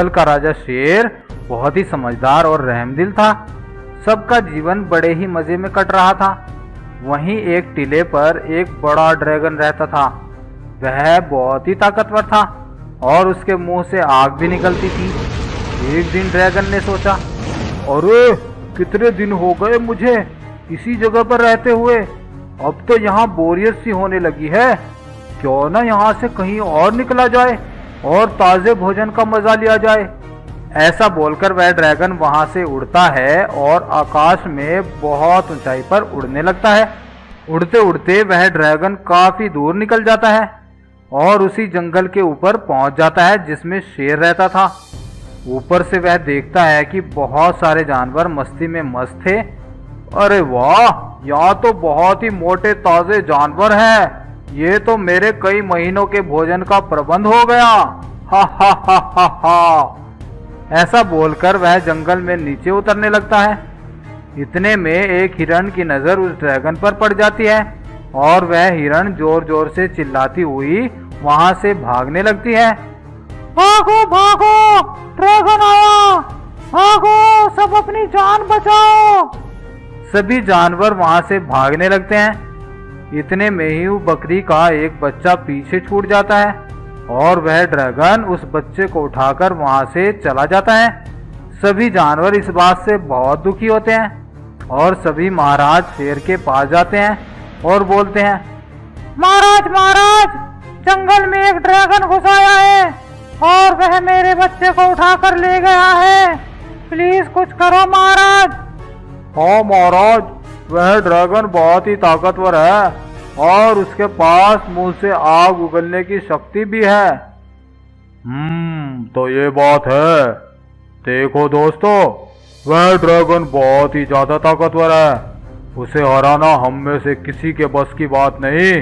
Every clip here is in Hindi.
जंगल का राजा शेर बहुत ही समझदार और रहमदिल था। सबका जीवन बड़े ही मजे में कट रहा था। वहीं एक टीले पर एक बड़ा ड्रैगन रहता था। वह बहुत ही ताकतवर था और उसके मुंह से आग भी निकलती थी। एक दिन ड्रैगन ने सोचा, अरे कितने दिन हो गए मुझे इसी जगह पर रहते हुए, अब तो यहाँ बोरियत सी होने लगी है। क्यों ना यहाँ से कहीं और निकला जाए और ताजे भोजन का मजा लिया जाए। ऐसा बोलकर वह ड्रैगन वहां से उड़ता है और आकाश में बहुत ऊंचाई पर उड़ने लगता है। उड़ते उड़ते वह ड्रैगन काफी दूर निकल जाता है और उसी जंगल के ऊपर पहुंच जाता है जिसमें शेर रहता था। ऊपर से वह देखता है कि बहुत सारे जानवर मस्ती में मस्त थे। अरे वाह, यहाँ तो बहुत ही मोटे ताजे जानवर हैं। ये तो मेरे कई महीनों के भोजन का प्रबंध हो गया। हा हा हा हा हा। ऐसा बोलकर वह जंगल में नीचे उतरने लगता है। इतने में एक हिरण की नजर उस ड्रैगन पर पड़ जाती है और वह हिरण जोर जोर से चिल्लाती हुई वहां से भागने लगती है। भागो भागो, ड्रैगन आया, भागो, सब अपनी जान बचाओ। सभी जानवर वहां से भागने लगते हैं। इतने में ही बकरी का एक बच्चा पीछे छूट जाता है और वह ड्रैगन उस बच्चे को उठाकर वहां से चला जाता है। सभी जानवर इस बात से बहुत दुखी होते हैं और सभी महाराज शेर के पास जाते हैं और बोलते हैं, महाराज महाराज, जंगल में एक ड्रैगन घुस आया है और वह मेरे बच्चे को उठाकर ले गया है। प्लीज कुछ करो महाराज। हाँ महाराज, वह ड्रैगन बहुत ही ताकतवर है और उसके पास मुंह से आग उगलने की शक्ति भी है। तो ये बात है। देखो दोस्तों, वह ड्रैगन बहुत ही ज्यादा ताकतवर है। उसे हराना हम में से किसी के बस की बात नहीं।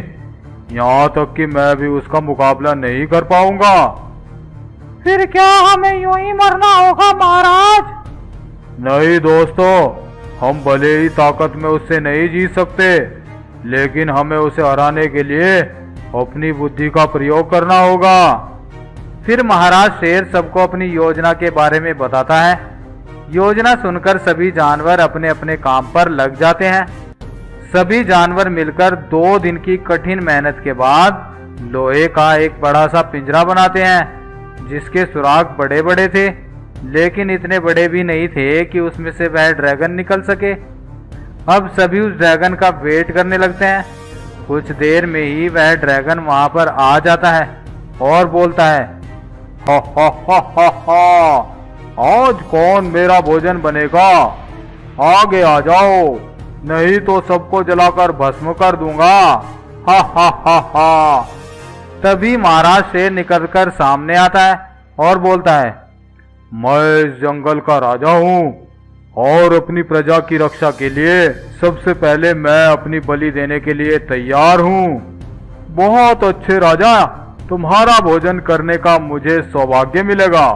यहाँ तक कि मैं भी उसका मुकाबला नहीं कर पाऊंगा। फिर क्या हमें यूं ही मरना होगा महाराज? नहीं दोस्तों, हम भले ही ताकत में उससे नहीं जीत सकते, लेकिन हमें उसे हराने के लिए अपनी बुद्धि का प्रयोग करना होगा। फिर महाराज शेर सबको अपनी योजना के बारे में बताता है। योजना सुनकर सभी जानवर अपने अपने काम पर लग जाते हैं। सभी जानवर मिलकर 2 दिन की कठिन मेहनत के बाद लोहे का एक बड़ा सा पिंजरा बनाते हैं, जिसके सुराख बड़े बड़े थे, लेकिन इतने बड़े भी नहीं थे कि उसमें से वह ड्रैगन निकल सके। अब सभी उस ड्रैगन का वेट करने लगते हैं। कुछ देर में ही वह ड्रैगन वहां पर आ जाता है और बोलता है, हा हा हा हा हा, आज कौन मेरा भोजन बनेगा? आगे आ जाओ, नहीं तो सबको जलाकर भस्म कर दूंगा। हा हा हा हा। तभी महाराज शेर निकलकर सामने आता है और बोलता है, मैं इस जंगल का राजा हूँ और अपनी प्रजा की रक्षा के लिए सबसे पहले मैं अपनी बलि देने के लिए तैयार हूँ। बहुत अच्छे राजा, तुम्हारा भोजन करने का मुझे सौभाग्य मिलेगा।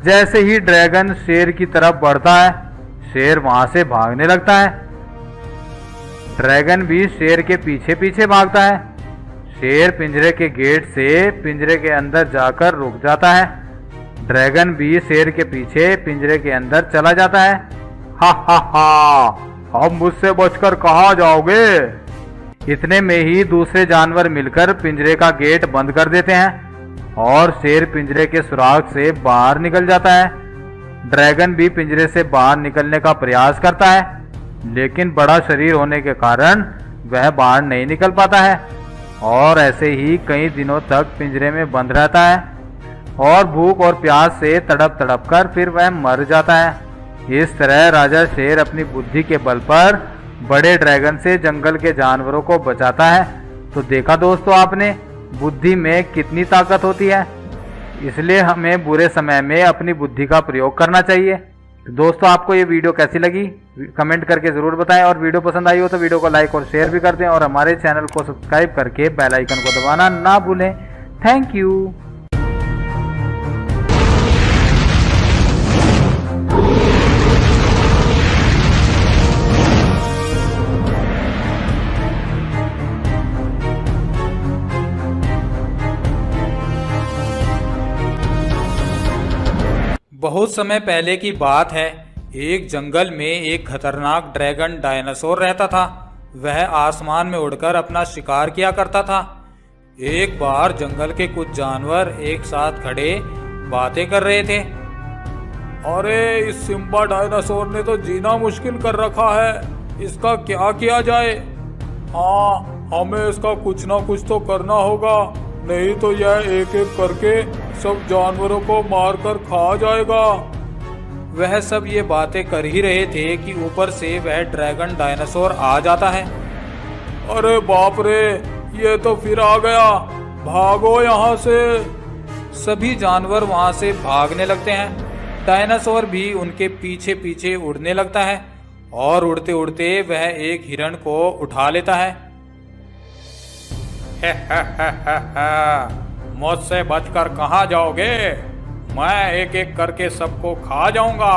जैसे ही ड्रैगन शेर की तरफ बढ़ता है, शेर वहां से भागने लगता है। ड्रैगन भी शेर के पीछे पीछे भागता है। शेर पिंजरे के गेट से पिंजरे के अंदर जाकर रुक जाता है। ड्रैगन भी शेर के पीछे पिंजरे के अंदर चला जाता है। हा हा हा, अब मुझसे बचकर कहाँ जाओगे? इतने में ही दूसरे जानवर मिलकर पिंजरे का गेट बंद कर देते हैं और शेर पिंजरे के सुराख से बाहर निकल जाता है। ड्रैगन भी पिंजरे से बाहर निकलने का प्रयास करता है, लेकिन बड़ा शरीर होने के कारण वह बाहर नहीं निकल पाता है और ऐसे ही कई दिनों तक पिंजरे में बंद रहता है और भूख और प्यास से तड़प तड़प कर फिर वह मर जाता है। इस तरह राजा शेर अपनी बुद्धि के बल पर बड़े ड्रैगन से जंगल के जानवरों को बचाता है। तो देखा दोस्तों आपने, बुद्धि में कितनी ताकत होती है। इसलिए हमें बुरे समय में अपनी बुद्धि का प्रयोग करना चाहिए। तो दोस्तों, आपको ये वीडियो कैसी लगी कमेंट करके ज़रूर बताएं और वीडियो पसंद आई हो तो वीडियो को लाइक और शेयर भी कर दें और हमारे चैनल को सब्सक्राइब करके बेल आइकन को दबाना ना भूलें। Thank you. बहुत समय पहले की बात है। एक जंगल में एक खतरनाक ड्रैगन डायनासोर रहता था। वह आसमान में उड़कर अपना शिकार किया करता था। एक बार जंगल के कुछ जानवर एक साथ खड़े बातें कर रहे थे। अरे, इस सिम्बा डायनासोर ने तो जीना मुश्किल कर रखा है, इसका क्या किया जाए? हाँ, हमें इसका कुछ ना कुछ तो करना होगा, नहीं तो यह एक एक करके सब जानवरों को मारकर खा जाएगा। वह सब ये बातें कर ही रहे थे कि ऊपर से वह ड्रैगन डायनासोर आ जाता है। अरे बाप रे, ये तो फिर आ गया, भागो यहाँ से। सभी जानवर वहां से भागने लगते हैं। डायनासोर भी उनके पीछे पीछे उड़ने लगता है और उड़ते उड़ते वह एक हिरण को उठा लेता है। मुझसे बचकर कहाँ जाओगे? मैं एक एक करके सबको खा जाऊंगा।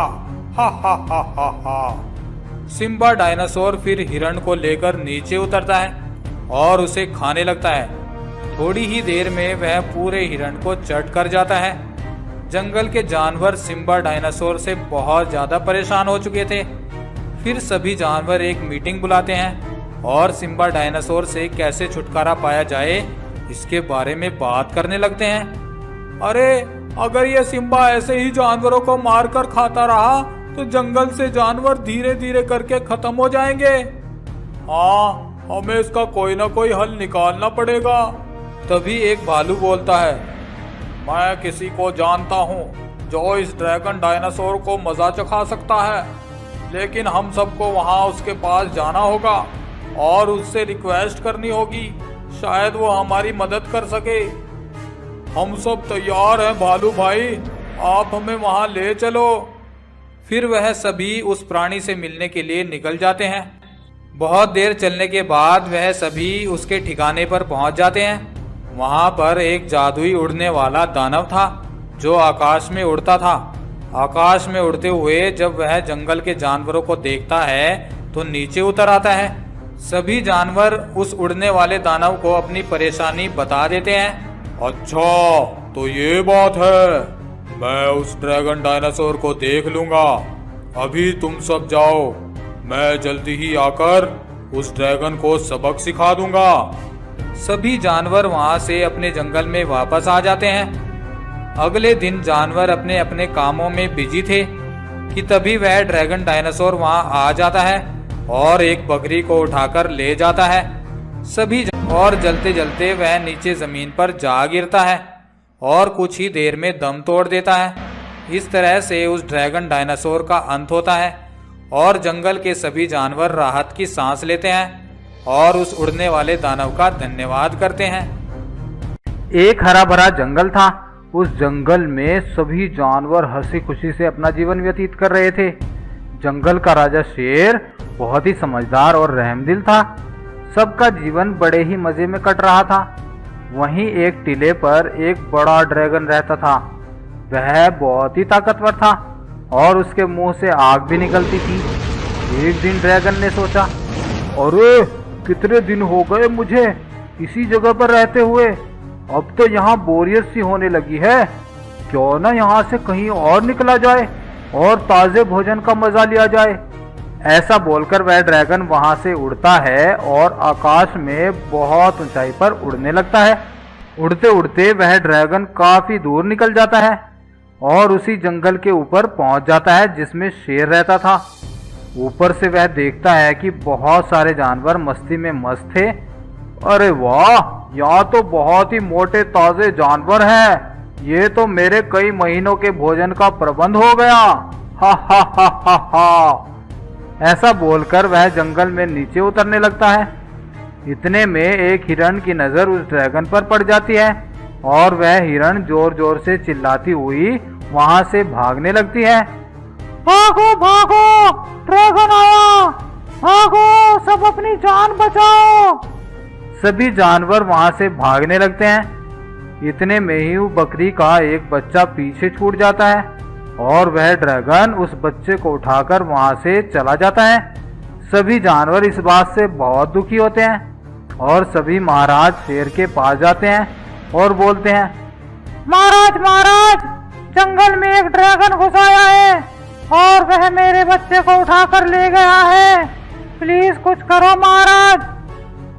हा हा हा हा हा। सिम्बा डायनासोर फिर हिरण को लेकर नीचे उतरता है और उसे खाने लगता है। थोड़ी ही देर में वह पूरे हिरण को चट कर जाता है। जंगल के जानवर सिम्बा डायनासोर से बहुत ज्यादा परेशान हो चुके थे। फिर सभी जानवर एक मीटिंग बुलाते हैं और सिम्बा डायनासोर से कैसे छुटकारा पाया जाए इसके बारे में बात करने लगते हैं। अरे, अगर ये सिम्बा ऐसे ही जानवरों को मारकर खाता रहा तो जंगल से जानवर धीरे धीरे करके खत्म हो जाएंगे। हाँ, हमें इसका कोई ना कोई हल निकालना पड़ेगा। तभी एक भालू बोलता है, मैं किसी को जानता हूँ जो इस ड्रैगन डायनासोर को मजा चखा सकता है, लेकिन हम सबको वहाँ उसके पास जाना होगा और उससे रिक्वेस्ट करनी होगी, शायद वो हमारी मदद कर सके। हम सब तैयार हैं भालू भाई, आप हमें वहाँ ले चलो। फिर वह सभी उस प्राणी से मिलने के लिए निकल जाते हैं। बहुत देर चलने के बाद वह सभी उसके ठिकाने पर पहुंच जाते हैं। वहां पर एक जादुई उड़ने वाला दानव था जो आकाश में उड़ता था। आकाश में उड़ते हुए जब वह जंगल के जानवरों को देखता है तो नीचे उतर आता है। सभी जानवर उस उड़ने वाले दानव को अपनी परेशानी बता देते हैं। अच्छा, तो ये बात है, मैं उस ड्रैगन डायनासोर को देख लूंगा। अभी तुम सब जाओ, मैं जल्दी ही आकर उस ड्रैगन को सबक सिखा दूंगा। सभी जानवर वहां से अपने जंगल में वापस आ जाते हैं। अगले दिन जानवर अपने अपने कामों में बिजी थे कि तभी वह ड्रैगन डायनासोर वहां आ जाता है और एक बकरी को उठाकर ले जाता है। सभी और जलते जलते वह नीचे जमीन पर जा गिरता है और कुछ ही देर में दम तोड़ देता है। इस तरह से उस ड्रैगन डायनासोर का अंत होता है और जंगल के सभी जानवर राहत की सांस लेते हैं और उस उड़ने वाले दानव का धन्यवाद करते हैं। एक हरा भरा जंगल था। उस जंगल में सभी जानवर हंसी खुशी से अपना जीवन व्यतीत कर रहे थे। जंगल का राजा शेर बहुत ही समझदार और रहमदिल था। सबका जीवन बड़े ही मजे में कट रहा था। वहीं एक टीले पर एक बड़ा ड्रैगन रहता था। वह बहुत ही ताकतवर था और उसके मुंह से आग भी निकलती थी। एक दिन ड्रैगन ने सोचा, अरे कितने दिन हो गए मुझे इसी जगह पर रहते हुए, अब तो यहाँ बोरियत सी होने लगी है। क्यों ना यहाँ से कहीं और निकला जाए और ताजे भोजन का मजा लिया जाए। ऐसा बोलकर वह ड्रैगन वहां से उड़ता है और आकाश में बहुत ऊंचाई पर उड़ने लगता है। उड़ते उड़ते वह ड्रैगन काफी दूर निकल जाता है और उसी जंगल के ऊपर पहुंच जाता है जिसमें शेर रहता था। ऊपर से वह देखता है कि बहुत सारे जानवर मस्ती में मस्त थे। अरे वाह, यहाँ तो बहुत ही मोटे ताजे जानवर हैं। ये तो मेरे कई महीनों के भोजन का प्रबंध हो गया। हा हा हा हा हा। ऐसा बोलकर वह जंगल में नीचे उतरने लगता है। इतने में एक हिरण की नजर उस ड्रैगन पर पड़ जाती है और वह हिरण जोर जोर से चिल्लाती हुई वहां से भागने लगती है। भागो भागो, ड्रैगन आया, भागो, सब अपनी जान बचाओ। सभी जानवर वहां से भागने लगते हैं। इतने में ही बकरी का एक बच्चा पीछे छूट जाता है और वह ड्रैगन उस बच्चे को उठाकर वहां से चला जाता है। सभी जानवर इस बात से बहुत दुखी होते हैं और सभी महाराज शेर के पास जाते हैं और बोलते हैं, महाराज महाराज, जंगल में एक ड्रैगन घुस आया है और वह मेरे बच्चे को उठाकर ले गया है। प्लीज कुछ करो महाराज।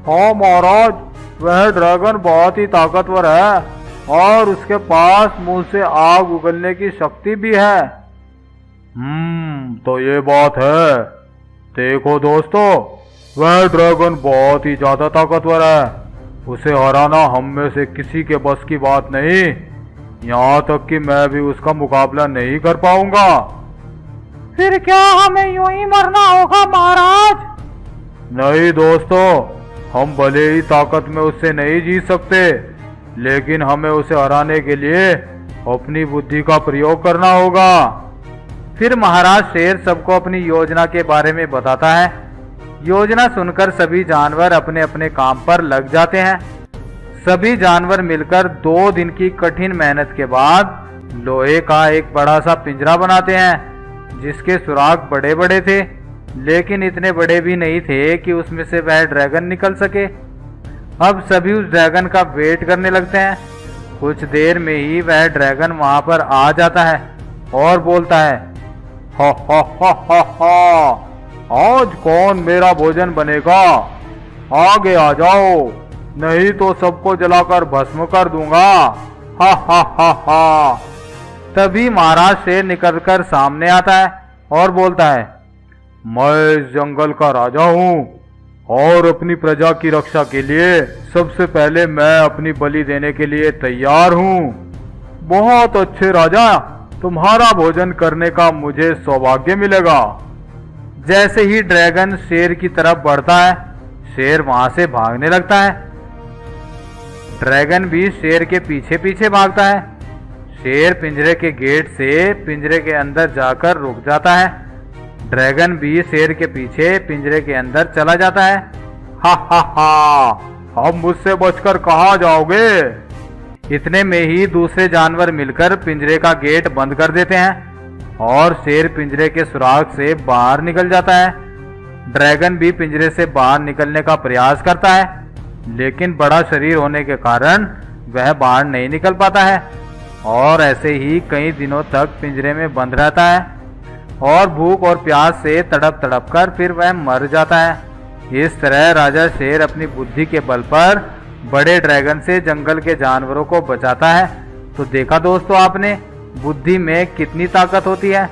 हाँ महाराज, वह ड्रैगन बहुत ही ताकतवर है और उसके पास मुंह से आग उगलने की शक्ति भी है। तो ये बात है। देखो दोस्तों, वह ड्रैगन बहुत ही ज्यादा ताकतवर है। उसे हराना हम में से किसी के बस की बात नहीं। यहाँ तक कि मैं भी उसका मुकाबला नहीं कर पाऊंगा। फिर क्या हमें यूं ही मरना होगा महाराज? नहीं दोस्तों, हम भले ही ताकत में उससे नहीं जीत सकते, लेकिन हमें उसे हराने के लिए अपनी बुद्धि का प्रयोग करना होगा। फिर महाराज शेर सबको अपनी योजना के बारे में बताता है। योजना सुनकर सभी जानवर अपने अपने काम पर लग जाते हैं। सभी जानवर मिलकर 2 दिन की कठिन मेहनत के बाद लोहे का एक बड़ा सा पिंजरा बनाते हैं, जिसके सुराख बड़े बड़े थे, लेकिन इतने बड़े भी नहीं थे कि उसमें से वह ड्रैगन निकल सके। अब सभी उस ड्रैगन का वेट करने लगते हैं। कुछ देर में ही वह ड्रैगन वहां पर आ जाता है और बोलता है, हा हा हा हा हा, आज कौन मेरा भोजन बनेगा? आगे आ जाओ, नहीं तो सबको जलाकर भस्म कर दूंगा। हा हा हा हा। तभी महाराज शेर निकलकर सामने आता है और बोलता है, मैं इस जंगल का राजा हूँ और अपनी प्रजा की रक्षा के लिए सबसे पहले मैं अपनी बलि देने के लिए तैयार हूँ। बहुत अच्छे राजा, तुम्हारा भोजन करने का मुझे सौभाग्य मिलेगा। जैसे ही ड्रैगन शेर की तरफ बढ़ता है, शेर वहां से भागने लगता है। ड्रैगन भी शेर के पीछे पीछे भागता है। शेर पिंजरे के गेट से पिंजरे के अंदर जाकर रुक जाता है। ड्रैगन भी शेर के पीछे पिंजरे के अंदर चला जाता है। हा हा हा, अब मुझसे बचकर कहाँ जाओगे? इतने में ही दूसरे जानवर मिलकर पिंजरे का गेट बंद कर देते हैं और शेर पिंजरे के सुराख से बाहर निकल जाता है। ड्रैगन भी पिंजरे से बाहर निकलने का प्रयास करता है, लेकिन बड़ा शरीर होने के कारण वह बाहर नहीं निकल पाता है और ऐसे ही कई दिनों तक पिंजरे में बंद रहता है और भूख और प्यास से तड़प तड़प कर फिर वह मर जाता है। इस तरह राजा शेर अपनी बुद्धि के बल पर बड़े ड्रैगन से जंगल के जानवरों को बचाता है। तो देखा दोस्तों आपने, बुद्धि में कितनी ताकत होती है।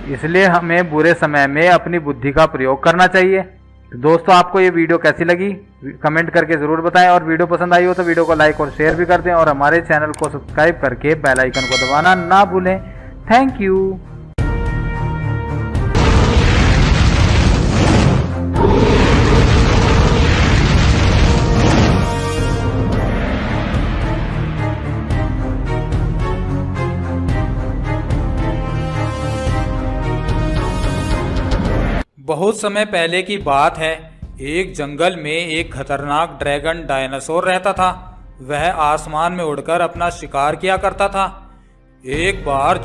इसलिए हमें बुरे समय में अपनी बुद्धि का प्रयोग करना चाहिए। तो दोस्तों, आपको ये वीडियो कैसी लगी कमेंट करके ज़रूर बताएं, और वीडियो पसंद आई हो तो वीडियो को लाइक और शेयर भी कर दें और हमारे चैनल को सब्सक्राइब करके बेल आइकन को दबाना ना भूलें। Thank you. बहुत समय पहले की बात है। एक जंगल में एक खतरनाक ड्रैगन डायनासोर रहता था। वह आसमान में उड़कर अपना शिकार किया करता था। एक बार